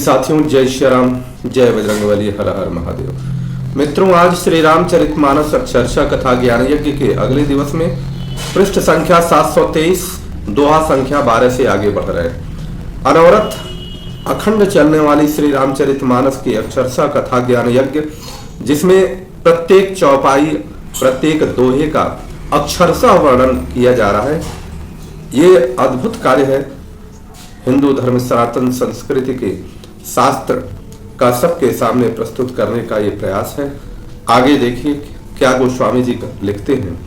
साथियों, जय श्री राम, जय बजरंगबली, हर हर महादेव। मित्रों, आज श्री रामचरितमानस अक्षरशः कथा ज्ञान यज्ञ के अगले दिवस में पृष्ठ संख्या 723, दोहा संख्या 12 से आगे बढ़ रहे हैं। अनवरत अखंड चलने वाली श्री रामचरितमानस की अक्षरशः कथा ज्ञान यज्ञ, जिसमें प्रत्येक चौपाई, प्रत्येक दोहे का अक्षरशः वर्णन किया जा रहा है। ये अद्भुत कार्य है। हिंदू धर्म सनातन संस्कृति के शास्त्र का सबके सामने प्रस्तुत करने का ये प्रयास है। आगे देखिए क्या गोस्वामी जी लिखते हैं।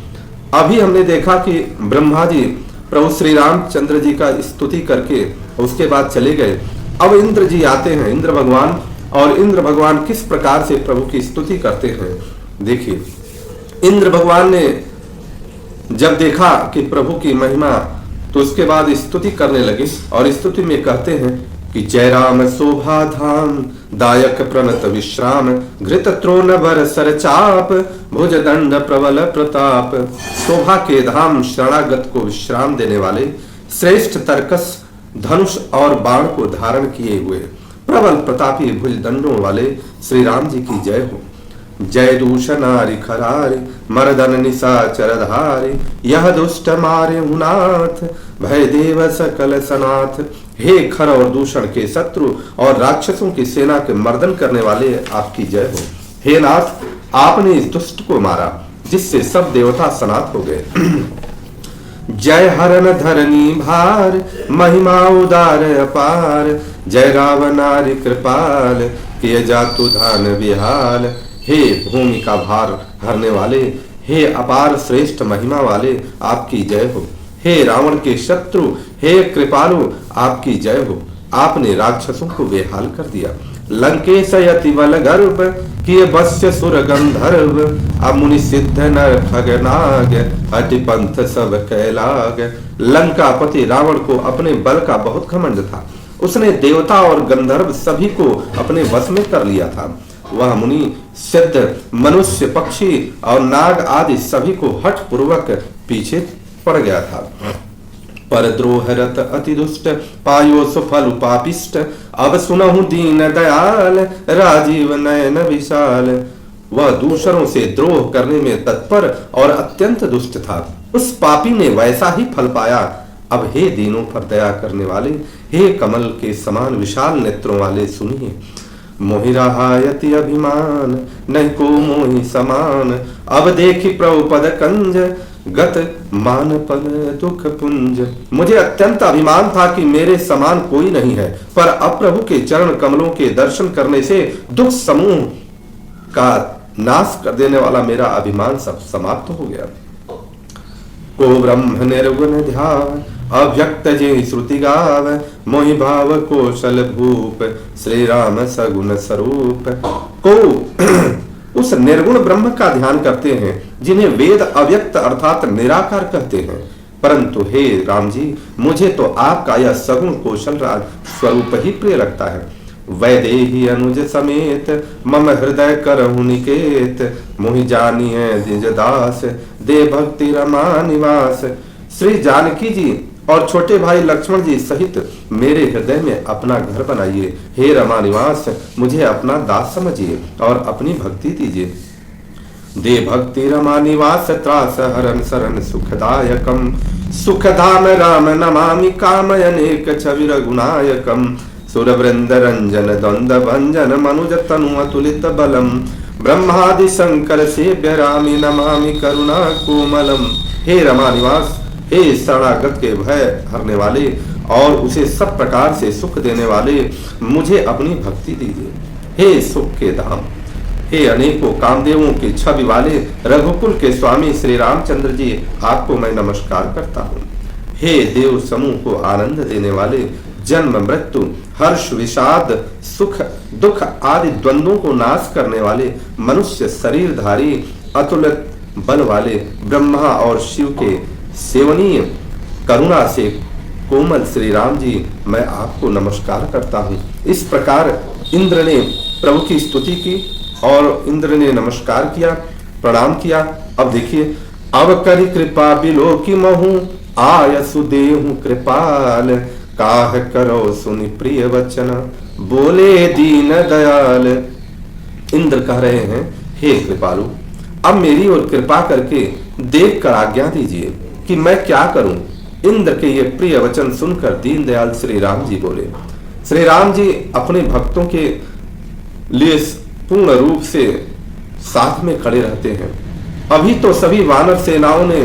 अभी हमने देखा कि ब्रह्मा जी प्रभु श्री रामचंद्र जी का स्तुति करके उसके बाद चले गए। अब इंद्र जी आते हैं, इंद्र भगवान, और इंद्र भगवान किस प्रकार से प्रभु की स्तुति करते हैं। देखिए, इंद्र भगवान ने जब देखा कि प्रभु की महिमा, तो उसके बाद स्तुति करने लगे और स्तुति में कहते हैं कि जय राम शोभा धाम, दायक प्रणत विश्राम, घृत त्रोण बर सर चाप, भुज दंड प्रबल प्रताप। शोभा के धाम, शरणागत को विश्राम देने वाले, श्रेष्ठ तर्कस धनुष और बाण को धारण किए हुए, प्रबल प्रतापी भुज दंडों वाले श्री राम जी की जय हो। जय दूषणारि खरारे, मर्दन निशाचर धारे, यह दुष्ट मारे हुनाथ, भय देव सकल सनाथ। हे खर और दूषण के शत्रु और राक्षसों की सेना के मर्दन करने वाले, आपकी जय हो। हे नाथ, आपने इस दुष्ट को मारा जिससे सब देवता सनाथ हो गए। जय हरन धरनी भार, महिमा उदार अपार, जय रावणारि कृपाल, किए जातु धान विहाल। हे भूमि का भार हरने वाले, हे अपार श्रेष्ठ महिमा वाले, आपकी जय हो। हे रावण के शत्रु, हे कृपालु, आपकी जय हो। आपने राक्षसों को बेहाल कर दिया। लंकेश यति बल गर्भ, किए वश्य सुर गंधर्व, अमुनि सिद्ध नर खगनाग, अति पंथ सब कैलाग। लंकापति रावण को अपने बल का बहुत घमंड था। उसने देवता और गंधर्व सभी को अपने वश में कर लिया था। वह मुनि, सिद्ध, मनुष्य, पक्षी और नाग आदि सभी को हठ पूर्वक पीछे पड़ गया था। पर द्रोहरत अति दुष्ट, पायो सुफल पापिष्ट, अब सुनहु दीन दयाल, राजीव नयन विशाल। वह दूसरों से द्रोह करने में तत्पर और अत्यंत दुष्ट था। उस पापी ने वैसा ही फल पाया। अब हे दीनों पर दया करने वाले, हे कमल के समान विशाल नेत्रों वाले, सुनिए। मोहि रहायति अभिमान, नहीं को मोहि समान, अब देखी प्रभु पद कंज, गत मान पद दुख पुंज। मुझे अत्यंत अभिमान था कि मेरे समान कोई नहीं है, पर अब प्रभु के चरण कमलों के दर्शन करने से दुख समूह का नाश कर देने वाला मेरा अभिमान सब समाप्त हो गया। को ब्रह्म निर्गुण ध्यान, अव्यक्त जे श्रुति गाव, मोहि भाव कौशल भूप, श्री राम सगुण स्वरूप। को उस निर्गुण ब्रह्म का ध्यान करते हैं जिन्हें वेद अव्यक्त अर्थात निराकार कहते हैं। परंतु हे राम जी, मुझे तो आपका यह सगुण कौशल राज स्वरूप ही प्रिय लगता है। वैदेही अनुज समेत, मम हृदय करहु निकेत, मोहि जानिए द्विज दास, दे भक्ति रमा निवास। श्री जानकी जी और छोटे भाई लक्ष्मण जी सहित मेरे हृदय में अपना घर बनाइए। हे रमा निवास, मुझे अपना दास समझिए और अपनी भक्ति दीजिए। दे भक्ति रमा निवास, त्रास हरन शरण सुखदायकम, सुखधाम राम नमामि, कामयनेक छवि रघुनायकम। सुरवृंद रंजन द्वंद भंजन, मनुज तनु अतुलित बलम, ब्रह्मादि शंकर सेव्य रामि, नमामि करुणा कोमलम। हे रमा निवास, हे शरणागत के भय हरने वाले और उसे सब प्रकार से सुख देने वाले, मुझे अपनी भक्ति दीजिए। हे सुख के धाम, हे अनेकों कामदेवों के छवि वाले रघुकुल के स्वामी श्री रामचंद्र जी, आपको मैं नमस्कार करता हूँ। हे देव समूह को आनंद देने वाले, जन्म मृत्यु हर्ष विषाद सुख दुख आदि द्वंद्वों को नाश करने वाले, मनुष्य शरीरधारी अतुलित बल वाले, ब्रह्मा और शिव के सेवनीय करुणा से कोमल श्री राम जी, मैं आपको नमस्कार करता हूँ। इस प्रकार इंद्र ने प्रभु की स्तुति की और इंद्र ने नमस्कार किया, प्रणाम किया। अब देखिए, अब करी कृपा बिलो की महू, आय सुदेहु कृपाल, काह करो सुनि प्रिय वचन, बोले दीन दयाल। इंद्र कह रहे हैं, हे कृपालु, अब मेरी ओर कृपा करके देख कर आज्ञा दीजिए कि मैं क्या करूं। इंद्र के ये प्रिय वचन सुनकर दीनदयाल श्री राम जी बोले। श्री राम जी अपने भक्तों के लिए पूर्ण रूप से साथ में खड़े रहते हैं। अभी तो सभी वानर सेनाओं ने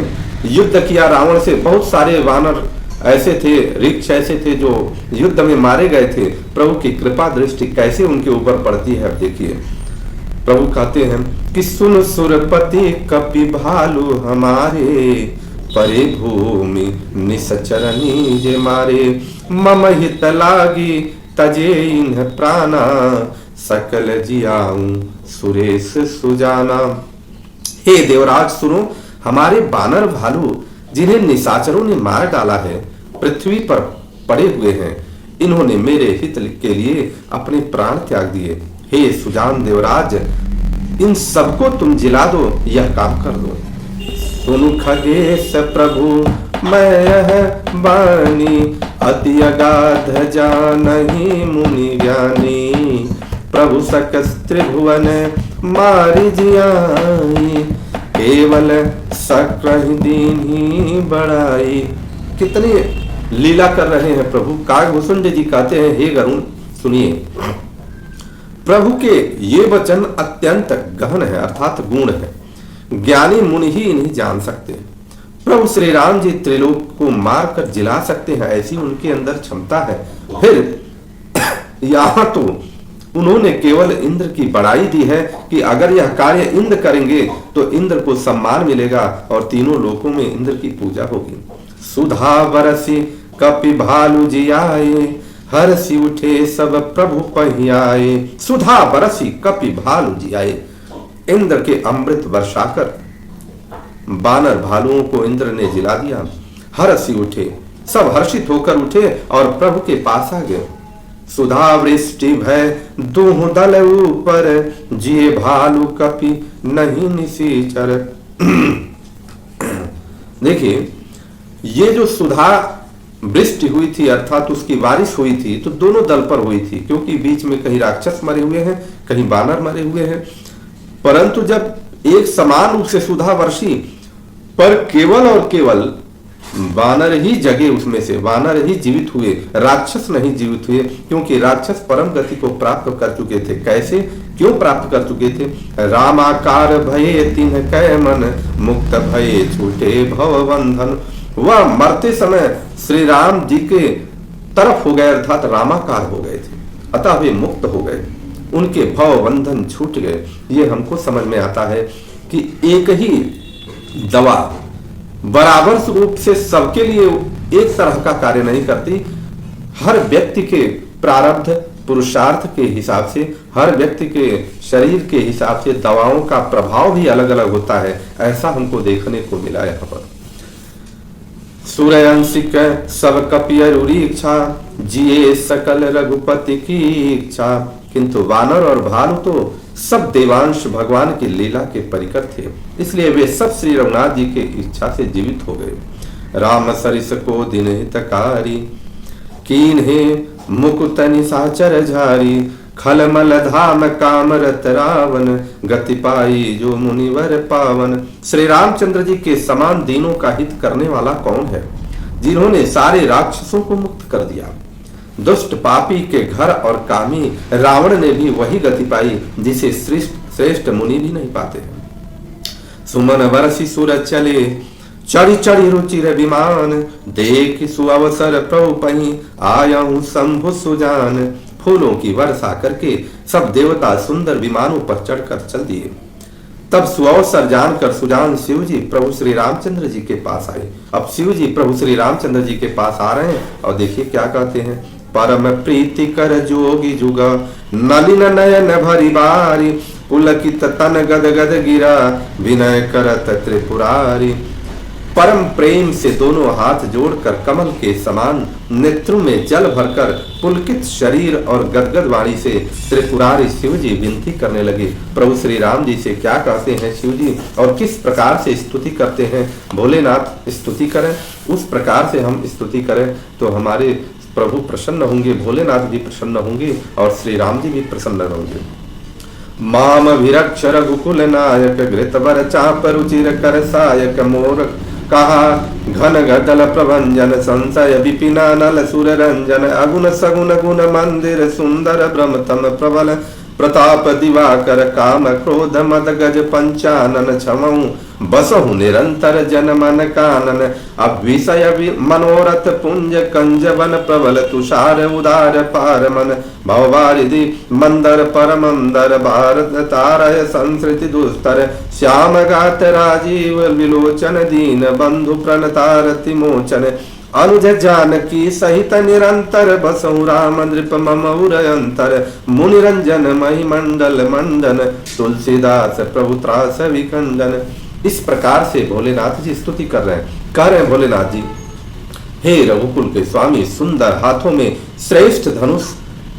युद्ध किया रावण से। बहुत सारे वानर ऐसे थे, ऋक्ष ऐसे थे जो युद्ध में मारे गए थे। प्रभु की कृपा दृष्टि कैसे उनके ऊपर पड़ती है, अब देखिए। प्रभु कहते हैं कि सुन सुरपति कपि भालु हमारे, परे भूमि निसचरनी जे मारे, मम हित लागी तजे इन्ह प्राणा, सकल जियाऊं सुरेश सुजाना। हे देवराज सुनो, हमारे बानर भालू जिन्हें निशाचरों ने मार डाला है, पृथ्वी पर पड़े हुए हैं। इन्होंने मेरे हित के लिए अपने प्राण त्याग दिए। हे सुजान देवराज, इन सबको तुम जिला दो, यह काम कर दो। सुनु खगेश प्रभु मैं यह बानी, अति अगाध जानहि मुनि ज्ञानी, प्रभु सकस त्रिभुवन मारि जियाई, केवल सक्रहि दीन्ही बढ़ाई। कितनी लीला कर रहे हैं प्रभु। काकभूषुंड जी कहते हैं, हे गरुण सुनिए, प्रभु के ये वचन अत्यंत गहन है, अर्थात गुण है। ज्ञानी मुनि ही इन्हें जान सकते हैं। प्रभु श्री राम जी त्रिलोक को मार कर जिला सकते हैं, ऐसी उनके अंदर क्षमता है। फिर यहाँ तो उन्होंने केवल इंद्र की बड़ाई दी है कि अगर यह कार्य इंद्र करेंगे तो इंद्र को सम्मान मिलेगा और तीनों लोकों में इंद्र की पूजा होगी। सुधा बरसी कपि भालु जियाए, हरसी उठे सब प्रभु पहियाए। सुधा बरसी कपि भालु जियाए, इंद्र के अमृत वर्षाकर बानर भालुओं को इंद्र ने जिला दिया। हरसी उठे, सब हर्षित होकर उठे और प्रभु के पास आ गए। सुधा वृष्टि भय दूह दल ऊपर, जिए भालु कपि नहीं निसीचर। देखिए, ये जो सुधा वृष्टि हुई थी, अर्थात उसकी बारिश हुई थी, तो दोनों दल पर हुई थी, क्योंकि बीच में कहीं राक्षस मरे हुए हैं, कहीं बानर मरे हुए हैं। परंतु जब एक समान रूप से सुधा वर्षी, पर केवल और केवल वानर ही जगे, उसमें से वानर ही जीवित हुए, राक्षस नहीं जीवित हुए, क्योंकि राक्षस परम गति को प्राप्त कर चुके थे। कैसे, क्यों प्राप्त कर चुके थे? रामाकार भये तिन्ह कै मन, मुक्त भये छूटे भव बंधन। वह मरते समय श्री राम जी के तरफ हो गए, अर्थात रामाकार हो गए थे, अतः वे मुक्त हो गए, उनके भव बंधन छूट गए। ये हमको समझ में आता है कि एक ही दवा बराबर रूप से सबके लिए एक तरह का कार्य नहीं करती। हर व्यक्ति के प्रारब्ध पुरुषार्थ के हिसाब से, हर व्यक्ति के शरीर के हिसाब से दवाओं का प्रभाव भी अलग अलग होता है। ऐसा हमको देखने को मिला यहाँ पर। सूर्यंशिक सब कपियरुरी इच्छा, जिए सकल रघुपति की इच्छा। किंतु वानर और भालू तो सब देवांश भगवान की लीला के परिकर थे, इसलिए वे सब श्री रघुनाथ जी के इच्छा से जीवित हो गए। राम सरिस को दिन हितकारी, कीन्हे मुकुत निशाचर झारी, खलमल धाम कामरत रावण, गति पाई जो मुनिवर पावन। श्री रामचंद्र जी के समान दीनों का हित करने वाला कौन है, जिन्होंने सारे राक्षसों को मुक्त कर दिया। दुष्ट पापी के घर और कामी रावण ने भी वही गति पाई जिसे श्रेष्ठ मुनि भी नहीं पाते। सुमन बरसी सूरज चले, चढ़ी चढ़ी रुचिर विमान, देख सुअवसर प्रभु पही, आया हूं शंभु सुजान। फूलों की वर्षा करके सब देवता सुंदर विमानों पर चढ़कर चल दिए। तब सुअवसर जानकर सुजान शिव जी प्रभु श्री रामचंद्र जी के पास आए। अब शिव जी प्रभु श्री रामचंद्र जी के पास आ रहे हैं और देखिए क्या कहते हैं। परम प्रीति कर जोगी जुगा, नलिन नयन भरी बारी, पुलकित तन गद गद गिरा, विनय करत त्रिपुरारी। परम प्रेम से दोनों हाथ जोड़कर कमल के समान नेत्रों में जल भरकर पुलकित शरीर और गदगद वाणी से त्रिपुरारी शिव जी विनती करने लगे। प्रभु श्री राम जी से क्या कहते हैं शिव जी और किस प्रकार से स्तुति करते हैं। भोलेनाथ स्तुति करें, उस प्रकार से हम स्तुति करें तो हमारे प्रभु प्रसन्न होंगे, भोलेनाथ भी प्रसन्न होंगे और श्री राम जी भी प्रसन्न होंगे। माम विरक्ष रघुकुल नायक घृतवर चाप रुचिर कर सायक मोर कहा घन गदल प्रभंजन संशय विपिना नल सुर रंजन अगुण सगुण गुण मंदिर सुंदर ब्रह्मतम प्रबल प्रताप दिवाकर काम क्रोध मद गज पंचानन छमऊ बसहु निरंतर जन मन कानन अभिषय मनोरथ पुंज कंजवन प्रबल तुषार उदार पार मन भववारिधि मंदर परमंदर भारत तारय संस्कृति दुस्तर श्याम गात राजीव विलोचन दीन बंधु प्रणतारति मोचन अनुज जानकी सहित निरंतर बसहु राम नृप मम उरयंतर मुनिरंजन मही मंडल मंडन तुलसीदास प्रभु त्रास विखंडन। इस प्रकार से भोलेनाथ जी स्तुति कर रहे हैं। कह रहे हैं भोलेनाथ जी, हे रघुकुल के स्वामी, सुंदर हाथों में श्रेष्ठ धनुष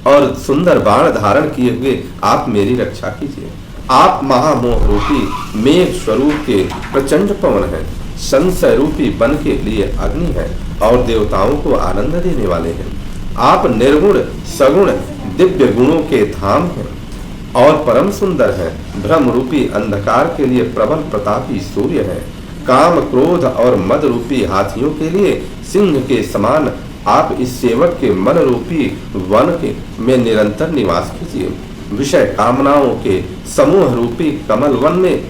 और सुंदर बाण धारण किए हुए आप मेरी रक्षा कीजिए। आप महामोह रूपी मेघ स्वरूप के प्रचंड पवन हैं, संशय रूपी बन के लिए अग्नि है और देवताओं को आनंद देने वाले हैं। आप निर्गुण सगुण दिव्य गुणों के धाम हैं और परम सुंदर हैं। भ्रम रूपी अंधकार के लिए प्रबल प्रतापी सूर्य है। काम क्रोध और मद रूपी हाथियों के लिए सिंह के समान आप इस सेवक के मन रूपी वन के में निरंतर निवास कीजिए। विषय कामनाओं के समूह रूपी कमल वन में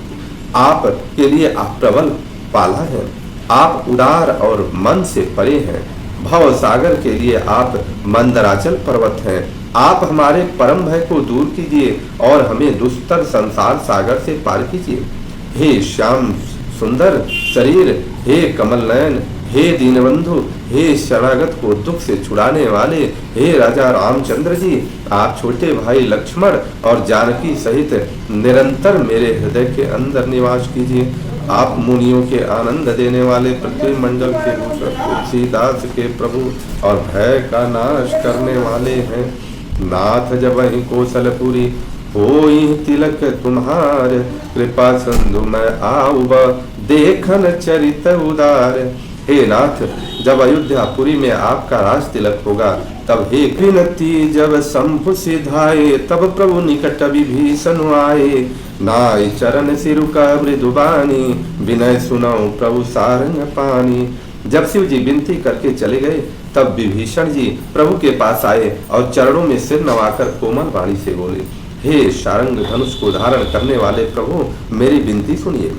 आप के लिए आप प्रबल पाला है। आप उदार और मन से परे हैं। भव सागर के लिए आप मंदराचल पर्वत हैं। आप हमारे परम भय को दूर कीजिए और हमें दुस्तर संसार सागर से पार कीजिए। हे श्याम सुंदर शरीर, हे कमल नयन, हे दीनबंधु, हे शरणागत को दुख से छुड़ाने वाले, हे राजा रामचंद्र जी, आप छोटे भाई लक्ष्मण और जानकी सहित निरंतर मेरे हृदय के अंदर निवास कीजिए। आप मुनियों के आनंद देने वाले, पृथ्वी मंडल के तुलसीदास के प्रभु और भय का नाश करने वाले हैं। नाथ जब वही कौशलपुरी होई तिलक तुम्हार, कृपा सिंधु मैं आऊब देखन चरित उदार। हे नाथ, जब अयोध्यापुरी में आपका राज तिलक होगा, तब हे विनती जब शंभु सिधाए, तब प्रभु निकट विभीषण आए। नाई चरण सिरुका मृदुबानी, विनय सुनो प्रभु सारंग पानी। जब शिव जी विनती करके चले गए, तब विभीषण जी प्रभु के पास आए और चरणों में सिर नवाकर कोमल वाणी से बोले, हे शारंग धनुष को धारण करने वाले प्रभु, मेरी विनती सुनिए।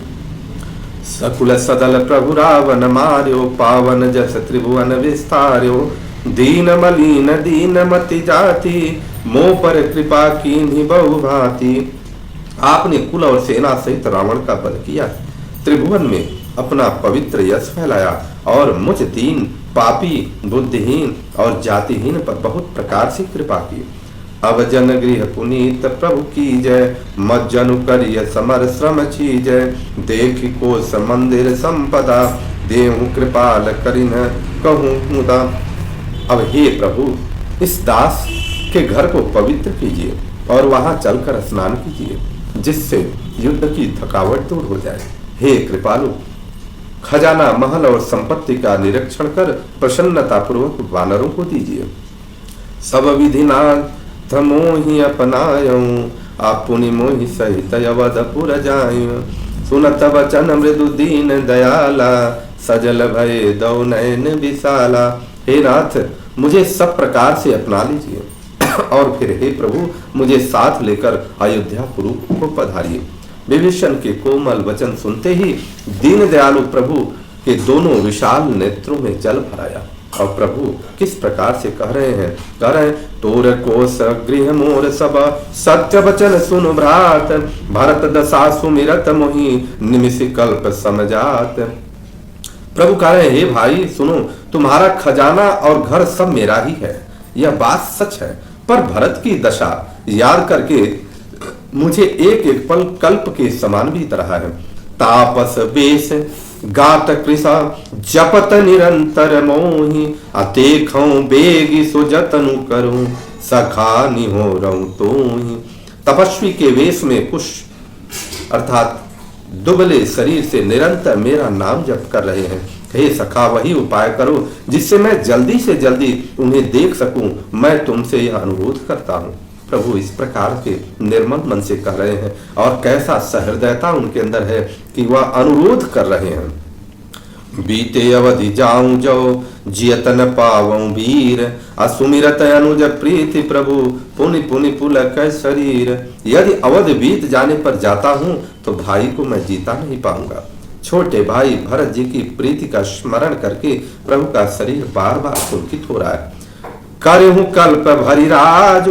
सकुल सदल प्रभु रावण मार्यो, पावन जस त्रिभुवन विस्तार्यो। दीन मलीन दीन मति जाति, मोह पर कृपा कीन्ही बहु भांति। आपने कुल और सेना सहित रावण का वध किया, त्रिभुवन में अपना पवित्र यश फैलाया और मुझ दीन पापी बुद्धिहीन और जातिहीन पर बहुत प्रकार से कृपा की। अब जन गृह पुनीत प्रभु की जय, मत जनु करिय समर श्रम चीजय। देख कोस मंदिर संपदा, देहु कृपाल करिन कहूँ मुदा। अब हे प्रभु, इस दास के घर को पवित्र कीजिए और वहां चलकर स्नान कीजिए, जिससे युद्ध की थकावट दूर हो जाए। हे कृपालु, खजाना महल और संपत्ति का निरीक्षण कर प्रसन्नता पूर्वक वानरों को दीजिए। सब विधिनाथ मोहि अपनायऊं, आपुनि मोहि सहित अवधपुर जायूं। सुनत वचन मृदु दीन दयाला, सजल भय दौ नयन विशाला। हे नाथ, मुझे सब प्रकार से अपना लीजिए और फिर हे प्रभु, मुझे साथ लेकर अयोध्यापुरी को पधारिए। विभीषण के कोमल वचन सुनते ही दीन दयालु प्रभु के दोनों विशाल नेत्रों में जल भराया। और प्रभु किस प्रकार से कह रहे हैं, तोर कोस गृह मोर सब, सत्य वचन सुन भ्रात। भरत दशा सुमिरत मोहि, निमिषि कल्प समझात। प्रभु कह रहे हैं, हे भाई सुनो, तुम्हारा खजाना और घर सब मेरा ही है, यह बात सच है। पर भरत की दशा याद करके मुझे एक एक पल कल्प के समान बीत रहा है। तापस वेश गात कृषा, जपत निरंतर मोहि। अतेखौ बेगी सो जतनु करूं, सखा निहोरऊं तोहि। तपस्वी के वेश में कुश अर्थात दुबले शरीर से निरंतर मेरा नाम जप कर रहे हैं। हे सखा वही उपाय करो जिससे मैं जल्दी से जल्दी उन्हें देख सकूं, मैं तुमसे यह अनुरोध करता हूँ। प्रभु इस प्रकार के निर्मल मन से कह रहे हैं और कैसा सहृदयता उनके अंदर है कि वह अनुरोध कर रहे हैं। बीते अवधि जाऊं जो जियतन पावं वीर, असुमिरत अनुज प्रीति प्रभु पुनि पुनि पुलक शरीर। यदि अवधि बीत जाने पर जाता हूं तो भाई को मैं जीता नहीं पाऊंगा। छोटे भाई भरत जी की प्रीति का स्मरण करके प्रभु का शरीर बार बार पुलकित हो रहा है। करहूं कल्प भरी राज,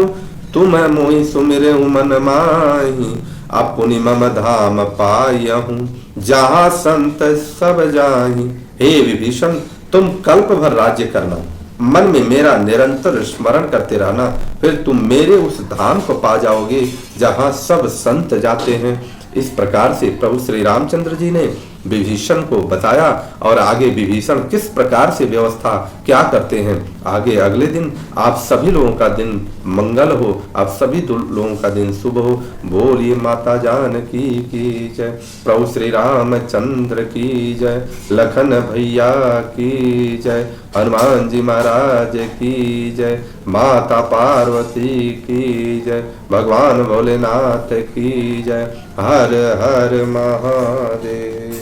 तुम मोहि सुमिरे मन माही, अपुनि मम धाम पायहूं, जहाँ संत सब जाही। हे विभीषण, तुम कल्प भर राज्य करना, मन में मेरा निरंतर स्मरण करते रहना, फिर तुम मेरे उस धाम को पा जाओगे जहाँ सब संत जाते हैं। इस प्रकार से प्रभु श्री रामचंद्र जी ने विभीषण को बताया और आगे विभीषण किस प्रकार से व्यवस्था क्या करते हैं। आगे अगले दिन आप सभी लोगों का दिन मंगल हो, आप सभी लोगों का दिन शुभ हो। बोलिए माता जानकी की जय, प्रभु श्री रामचंद्र की जय, लखन भैया की जय, हनुमान जी महाराज की जय, माता पार्वती की जय, भगवान भोलेनाथ की जय। हर हर महादेव।